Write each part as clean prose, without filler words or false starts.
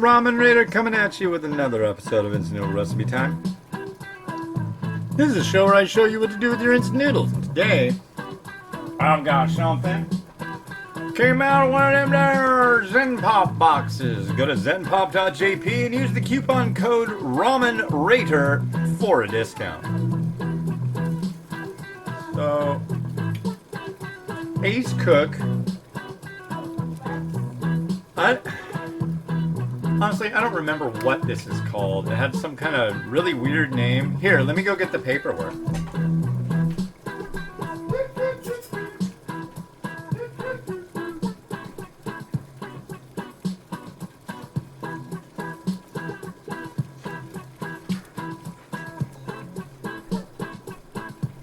Ramen Raider coming at you with another episode of Instant Noodle Recipe Time. This is a show where I show you what to do with your instant noodles. And today, I've got something. Came out of one of them there Zen Pop boxes. Go to zenpop.jp and use the coupon code RamenRater for a discount. So, Acecook. Honestly, I don't remember what this is called. It had some kind of really weird name. Here, let me go get the paperwork.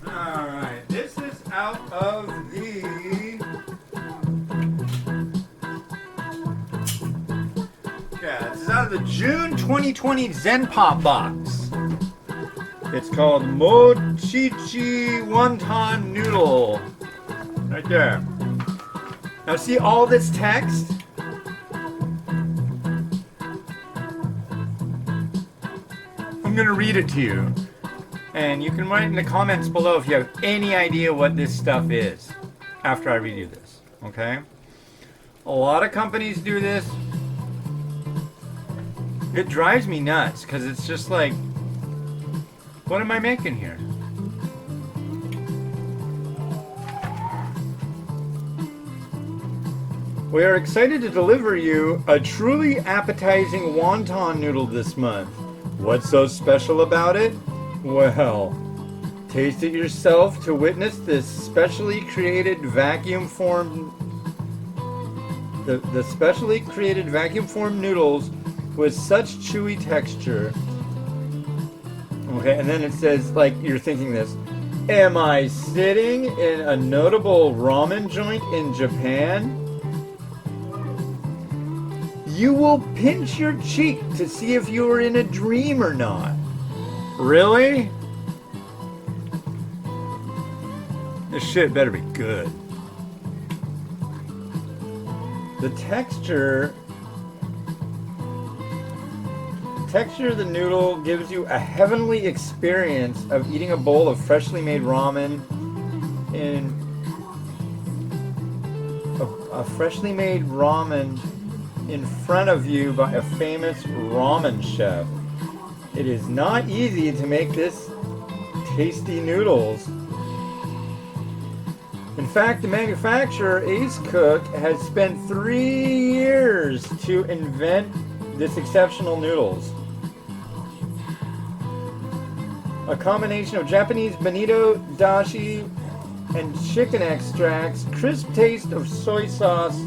Alright, this is out of the... This is out of the June 2020 Zen Pop box. It's called Mocchicchi Wonton Noodle. Right there. Now see all this text? I'm going to read it to you. And you can write in the comments below if you have any idea what this stuff is after I read you this. Okay? A lot of companies do this. It drives me nuts because it's just like, what am I making here? We are excited to deliver you a truly appetizing wonton noodle this month. What's so special about it? Well, taste it yourself to witness this specially created vacuum-formed the specially created vacuum-formed noodles with such chewy texture. Okay, and then it says, like, you're thinking this. Am I sitting in a notable ramen joint in Japan? You will pinch your cheek to see if you are in a dream or not. Really? This shit better be good. The texture of the noodle gives you a heavenly experience of eating a bowl of freshly made ramen in a freshly made ramen in front of you by a famous ramen chef. It is not easy to make this tasty noodles. In fact, the manufacturer, Acecook, has spent 3 years to invent this exceptional noodles. A combination of Japanese bonito, dashi, and chicken extracts, crisp taste of soy sauce,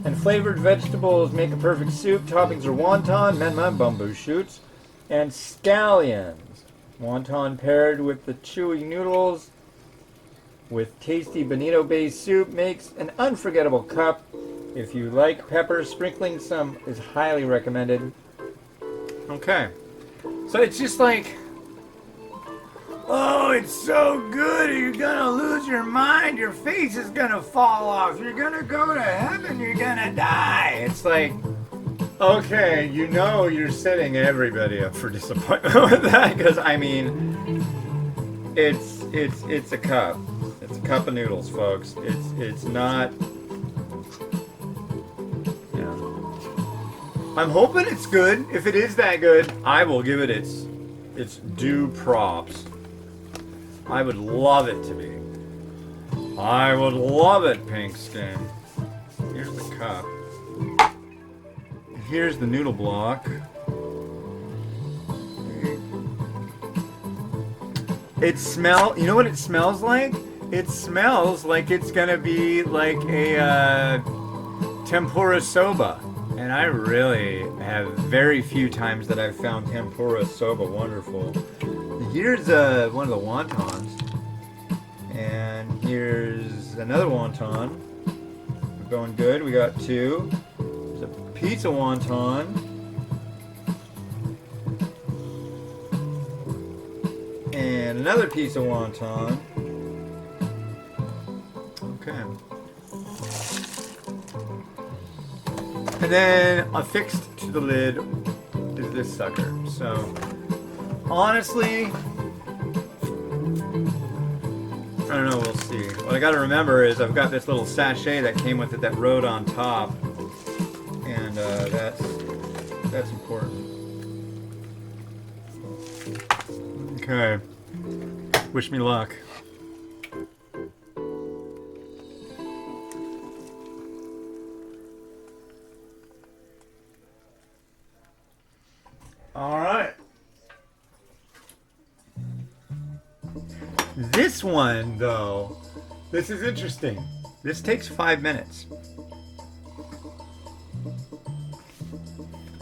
and flavored vegetables make a perfect soup. Toppings are wonton, menma, bamboo shoots, and scallions. Wonton paired with the chewy noodles with tasty bonito-based soup makes an unforgettable cup. If you like pepper, sprinkling some is highly recommended. Okay. So it's just like, oh, it's so good, you're gonna lose your mind, your face is gonna fall off, you're gonna go to heaven, you're gonna die. It's like, okay, you know you're setting everybody up for disappointment with that, because I mean, it's a cup. It's a cup of noodles, folks. It's not. Yeah. I'm hoping it's good. If it is that good, I will give it its due props. I would love it to be. I would love it, pink skin. Here's the cup. Here's the noodle block. You know what it smells like? It smells like it's gonna be like a tempura soba. And I really have very few times that I've found tempura soba wonderful. Here's one of the wontons. And here's another wonton. We're going good. We got 2. There's a piece of wonton. And another piece of wonton. Okay. And then affixed to the lid is this sucker. So, honestly, I don't know, we'll see. What I gotta remember is I've got this little sachet that came with it that wrote on top. And that's important. Okay. Wish me luck. All right. This one, though, this is interesting. This takes 5 minutes.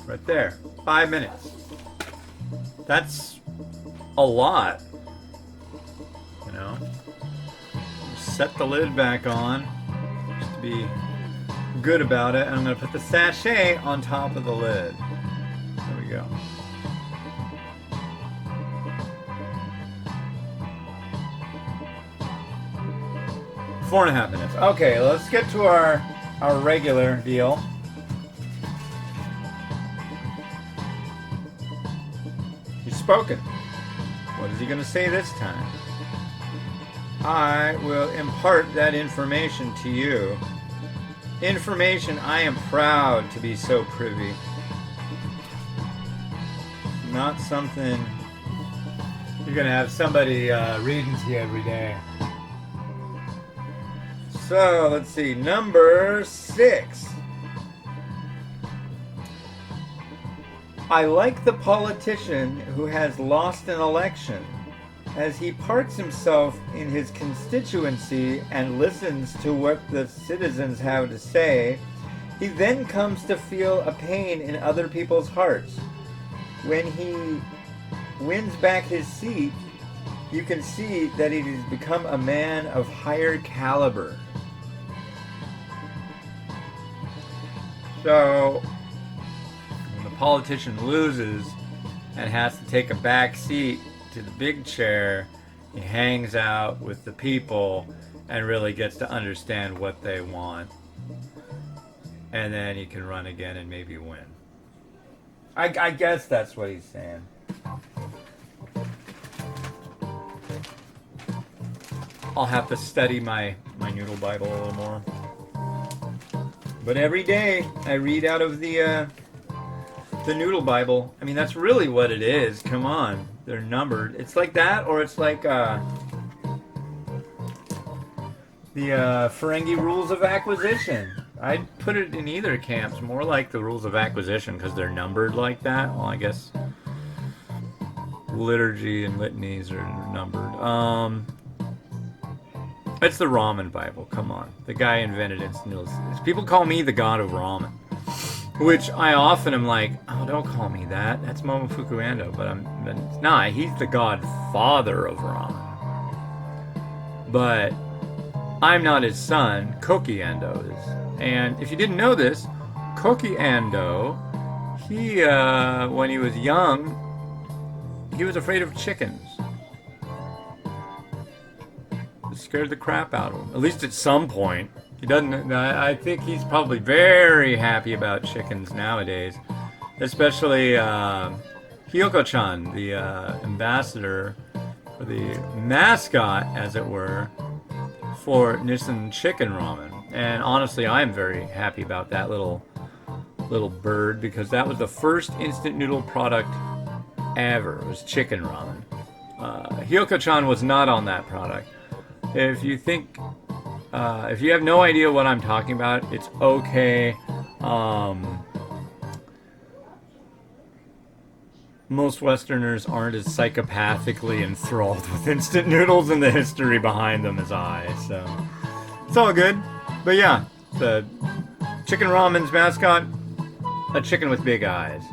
Right there. 5 minutes. That's a lot. You know? Set the lid back on. Just to be good about it. And I'm going to put the sachet on top of the lid. There we go. Four and a half minutes. Okay, let's get to our regular deal. He's spoken. What is he going to say this time? I will impart that information to you. Information I am proud to be so privy. Not something you're going to have somebody reading to you every day. So, let's see. Number 6. I like the politician who has lost an election. As he parks himself in his constituency and listens to what the citizens have to say, he then comes to feel a pain in other people's hearts. When he wins back his seat, you can see that he has become a man of higher caliber. So, when the politician loses and has to take a back seat to the big chair, he hangs out with the people and really gets to understand what they want. And then he can run again and maybe win. I guess that's what he's saying. I'll have to study my Noodle Bible a little more. But every day I read out of the Noodle Bible. I mean, that's really what it is. Come on. They're numbered. It's like that, or it's like the Ferengi Rules of Acquisition. I'd put it in either camps. More like the Rules of Acquisition because they're numbered like that. Well, I guess liturgy and litanies are numbered. It's the Ramen Bible. Come on. The guy invented instant noodles. People call me the god of ramen. Which I often am like, oh, don't call me that. That's Momofuku Ando. But it's not. He's the godfather of ramen. But I'm not his son. Koki Ando is. And if you didn't know this, Koki Ando, he, when he was young, he was afraid of chickens. It scared the crap out of him. At least at some point. He doesn't. I think he's probably very happy about chickens nowadays, especially Hiyoko-chan, the ambassador, or the mascot, as it were, for Nissan Chicken Ramen. And honestly, I am very happy about that little bird because that was the first instant noodle product ever. It was chicken ramen. Hiyoko-chan was not on that product. If you think. If you have no idea what I'm talking about, it's okay. Most Westerners aren't as psychopathically enthralled with instant noodles and the history behind them as I, so it's all good. But yeah, the chicken ramen's mascot, a chicken with big eyes.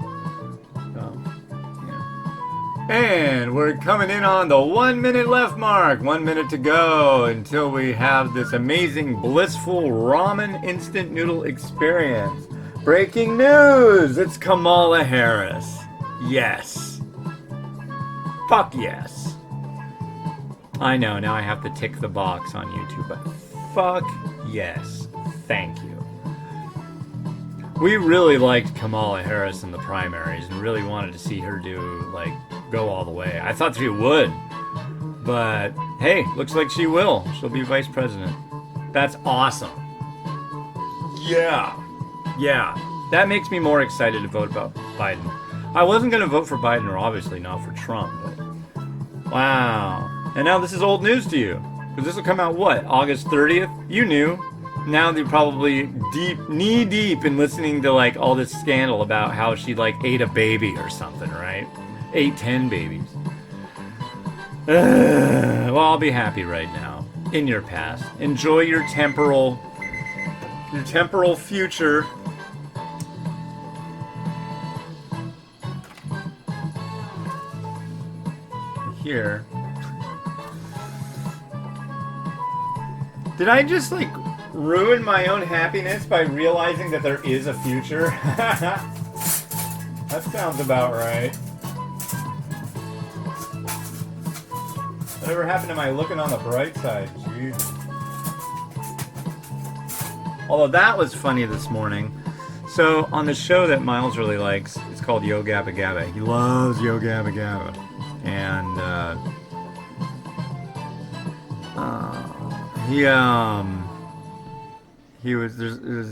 And we're coming in on the 1 minute left mark. 1 minute to go until we have this amazing, blissful ramen instant noodle experience. Breaking news! It's Kamala Harris. Yes. Fuck yes. I know, now I have to tick the box on YouTube, but fuck yes. Thank you. We really liked Kamala Harris in the primaries and really wanted to see her go all the way. I thought she would. But hey, looks like she will. She'll be vice president. That's awesome. Yeah. Yeah. That makes me more excited to vote about Biden. I wasn't going to vote for Biden, or obviously not for Trump, but wow. And now this is old news to you. Because this will come out what? August 30th? You knew. Now they're probably knee deep in listening to all this scandal about how she ate a baby or something, right? 10 babies. Well, I'll be happy right now. In your past. Enjoy your temporal future. Here. Did I just ruin my own happiness by realizing that there is a future? That sounds about right. Whatever happened to my looking on the bright side? Jeez. Although that was funny this morning. So on the show that Miles really likes, it's called Yo Gabba Gabba. He loves Yo Gabba Gabba. And there's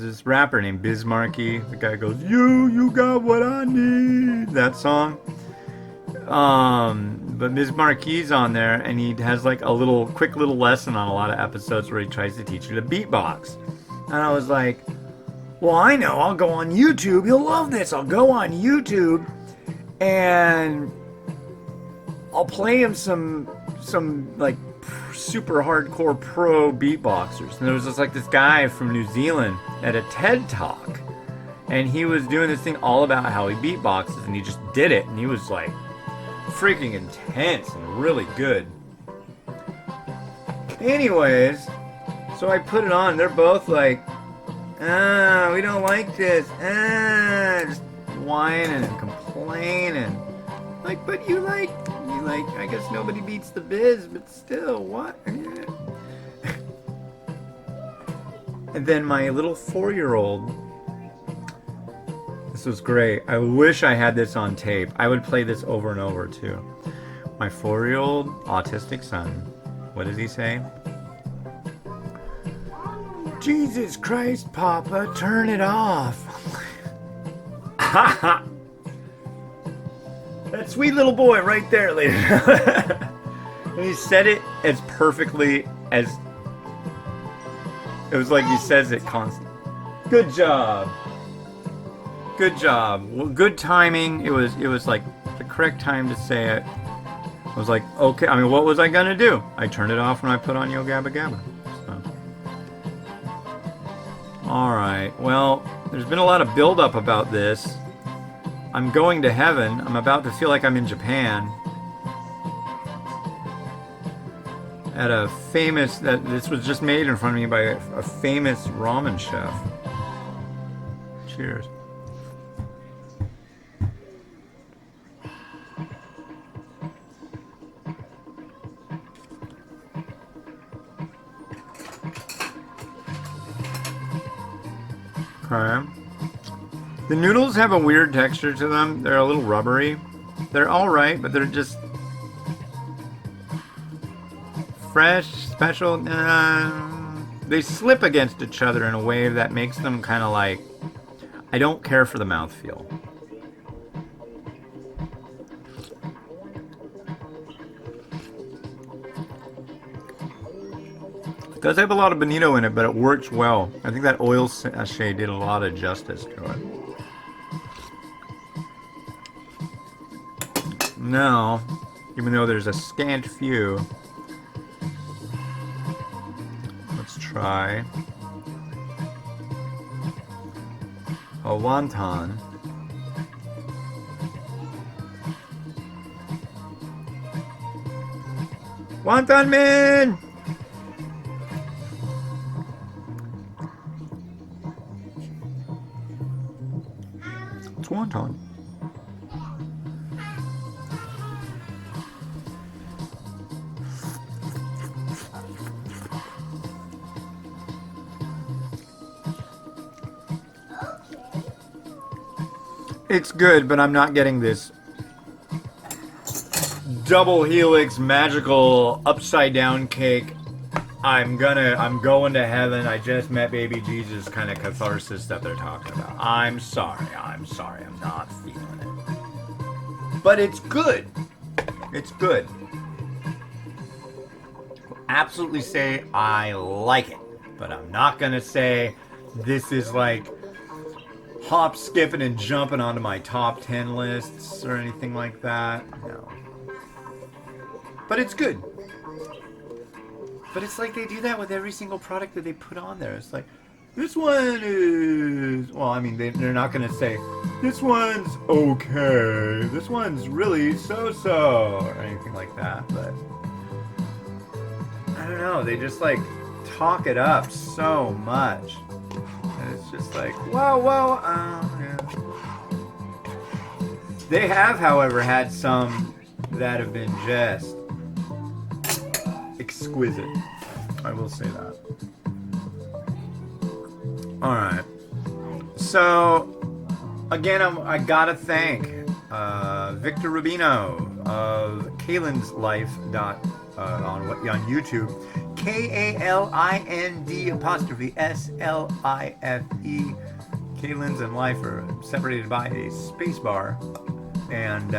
this rapper named Bismarcky. The guy goes, you got what I need. That song. But Bismarcky's on there, and he has a quick little lesson on a lot of episodes where he tries to teach you to beatbox. And I was like, well, I know, I'll go on YouTube. You'll love this. I'll go on YouTube and I'll play him some super hardcore pro beatboxers. And there was this guy from New Zealand at a TED Talk, and he was doing this thing all about how he beatboxes, and he just did it, and he was freaking intense and really good. Anyways, so I put it on. They're both we don't like this. Just whining and complaining. But you like, I guess nobody beats the biz, but still, what? And then my little 4-year-old, this was great. I wish I had this on tape. I would play this over and over, too. My 4-year-old autistic son, what does he say? Jesus Christ, Papa, turn it off. Ha That sweet little boy right there, ladies. And he said it as perfectly as... It was he says it constantly. Good job. Good job. Well, good timing. It was the correct time to say it. I was okay. I mean, what was I gonna do? I turned it off when I put on Yo Gabba Gabba. So. All right. Well, there's been a lot of build-up about this. I'm going to heaven. I'm about to feel like I'm in Japan. At a famous... This was just made in front of me by a famous ramen chef. Cheers. Okay. The noodles have a weird texture to them. They're a little rubbery. They're alright, but they're just fresh, special. They slip against each other in a way that makes them kind of I don't care for the mouthfeel. It does have a lot of bonito in it, but it works well. I think that oil sachet did a lot of justice to it. Now, even though there's a scant few, let's try a wonton. Wonton man! It's wonton. It's good, but I'm not getting this double helix magical upside down cake. I'm going to heaven. I just met baby Jesus kind of catharsis that they're talking about. I'm sorry. I'm not feeling it. But it's good. It's good. Absolutely say I like it. But I'm not going to say this is like hop, skipping, and jumping onto my top 10 lists or anything like that. No. But it's good. But it's like they do that with every single product that they put on there. It's like, this one is... Well, I mean, they're not going to say, this one's okay. This one's really so-so. Or anything like that. But I don't know. They just, like, talk it up so much. And it's just like, whoa, yeah. They have, however, had some that have been just exquisite. I will say that. Alright. So, again, I gotta thank Victor Rubino of Kalen's Life on YouTube. KALIND''SLIFE. Kalen's and Life are separated by a space bar. And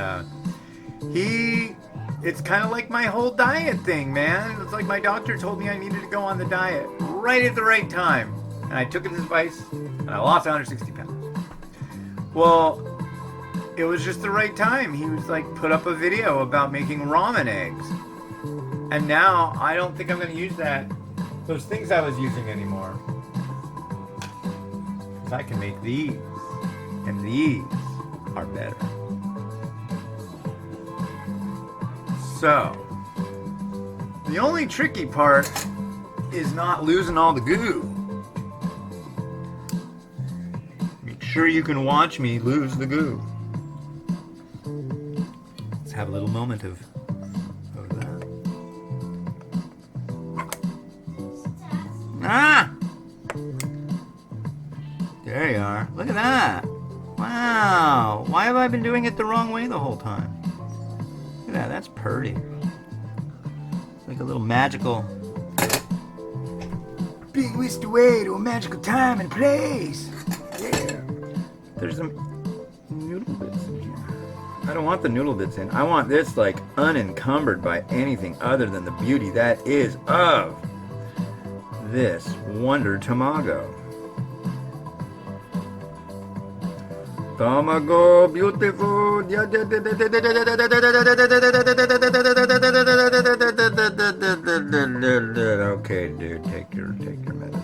it's kind of like my whole diet thing, man. It's like my doctor told me I needed to go on the diet right at the right time. And I took his advice, and I lost 160 pounds. Well, it was just the right time. He was like, put up a video about making ramen eggs. And now, I don't think I'm going to use those things I was using anymore. Because I can make these. And these are better. So, the only tricky part is not losing all the goo. Make sure you can watch me lose the goo. Let's have a little moment of that. Ah! There you are. Look at that. Wow. Why have I been doing it the wrong way the whole time? Yeah, that's pretty. It's like a little magical being whisked away to a magical time and place. Yeah. There's some noodle bits in here. I don't want the noodle bits in. I want this like unencumbered by anything other than the beauty that is of this Wonder Tamago. Tamago, beautiful. Okay, dude, take your medicine.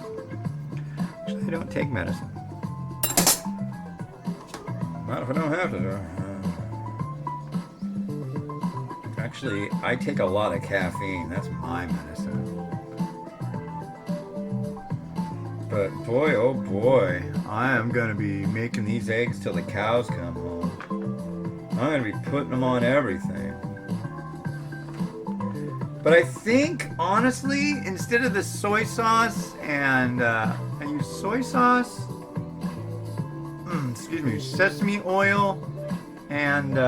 Actually, I don't take medicine. Not if I don't have to. Actually, I take a lot of caffeine. That's my medicine. But boy, oh boy, I am going to be making these eggs till the cows come home. I'm going to be putting them on everything. But I think, honestly, instead of the soy sauce and, I use soy sauce, sesame oil, and,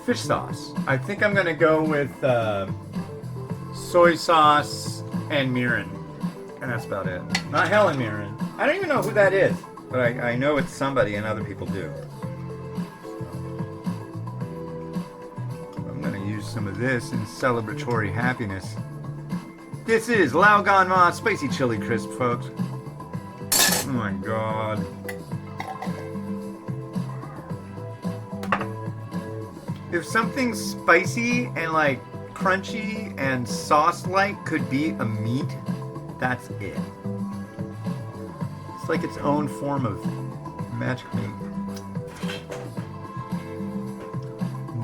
fish sauce. I think I'm going to go with, soy sauce and mirin. And that's about it. Not Helen Mirren. I don't even know who that is. But I know it's somebody and other people do. I'm going to use some of this in celebratory happiness. This is Lao Gan Ma Spicy Chili Crisp, folks. Oh my god. If something's spicy and like crunchy and sauce-like could be a meat, that's it. It's like its own form of magic meat.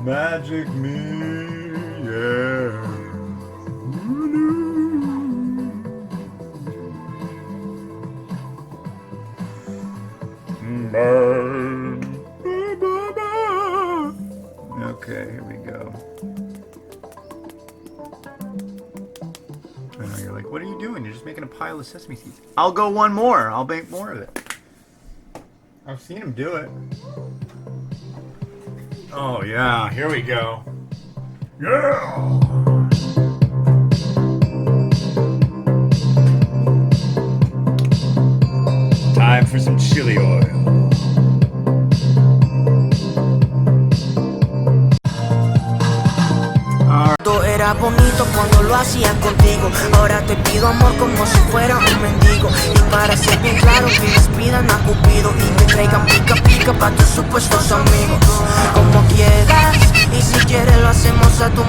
Magic meat, yeah. Okay, here we go. I know you're like, Like, what are you doing? You're just making a pile of sesame seeds. I'll go one more. I'll make more of it. I've seen him do it. Oh, yeah. Here we go. Yeah! Time for some chili oil. Era bonito cuando lo hacía contigo. Ahora te pido amor como si fuera un mendigo. Y para ser bien claro, que les pidan a Cupido y te traigan pica pica pa' tus supuestos amigos. Como quieras, y si quieres lo hacemos a tu